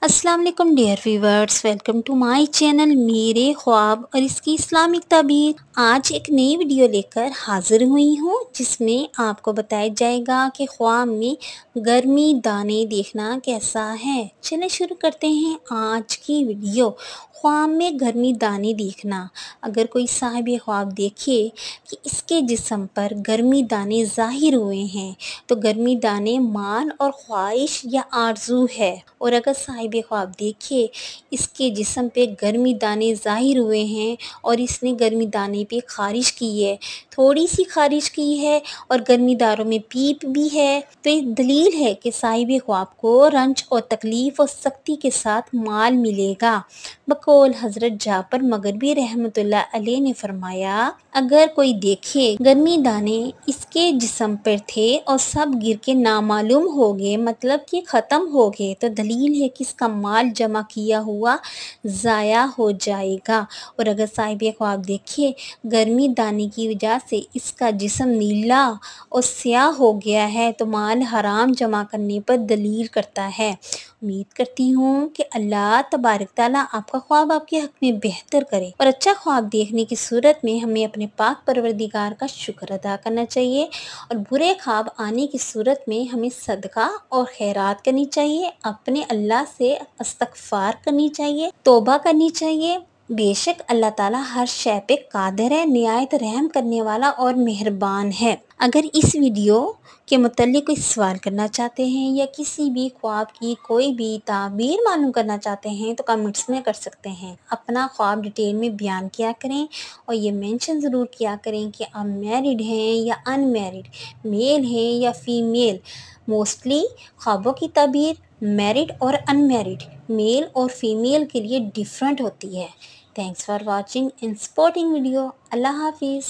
अस्सलाम वालेकुम dear viewers, welcome to my channel मेरे ख्वाब और इसकी इस्लामिक ताबीर। आज एक नई वीडियो लेकर हाजिर हुई हूँ जिसमें आपको बताया जाएगा कि ख्वाब में गर्मी दाने देखना कैसा है। चलिए शुरू करते हैं आज की वीडियो। ख्वाब में गर्मी दाने देखना। अगर कोई साहिब ख्वाब देखे कि इसके जिस्म पर गर्मी दाने ज़ाहिर हुए हैं तो गर्मी दाने मान और ख्वाहिश या आरजू है। और अगर साहिब ख्वाब देखे इसके जिस्म पे गर्मी दाने ज़ाहिर हुए हैं और इसने गर्मी दाने पे ख़ारिश की है, थोड़ी सी ख़ारिश की है और गर्मी दारों में पीप भी है, तो ये दलील है कि साहिब ख्वाब को रंज और तकलीफ़ और सख्ती के साथ माल मिलेगा। बकौल हज़रत जाबर मगरबी रहमतुल्लाह अलैह ने फरमाया, अगर कोई देखे गर्मी दाने इसके जिस्म पर थे और सब गिर के नामालूम हो गए, मतलब कि ख़त्म हो गए, तो दलील है कि इसका माल जमा किया हुआ ज़ाया हो जाएगा। और अगर साहिब ख्वाब देखे गर्मी दाने की वजह से इसका जिस्म नीला और स्याह हो गया है तो माल हराम जमा करने पर दलील करता है। उम्मीद करती हूँ कि अल्लाह तबारक ताला आपका ख्वाब आपके हक़ में बेहतर करे और अच्छा ख्वाब देखने की सूरत में हमें अपने पाक परवरदिगार का शुक्र अदा करना चाहिए और बुरे ख्वाब आने की सूरत में हमें सदका और खैरात करनी चाहिए, अपने अल्लाह से इस्तग़फ़ार करनी चाहिए, तौबा करनी चाहिए। बेशक अल्लाह ताला हर शय पे कादिर है, निहायत रहम करने वाला और मेहरबान है। अगर इस वीडियो के मुतल्लिक़ कोई सवाल करना चाहते हैं या किसी भी ख्वाब की कोई भी ताबीर मालूम करना चाहते हैं तो कमेंट्स में कर सकते हैं। अपना ख्वाब डिटेल में बयान किया करें और ये मेंशन ज़रूर किया करें कि आप मैरिड हैं या अनमैरिड, मेल हैं या फीमेल। मोस्टली ख्वाबों की ताबीर मैरिड और अनमैरिड, मेल और फीमेल के लिए डिफरेंट होती है। Thanks for watching and supporting video. अल्लाह हाफिज़।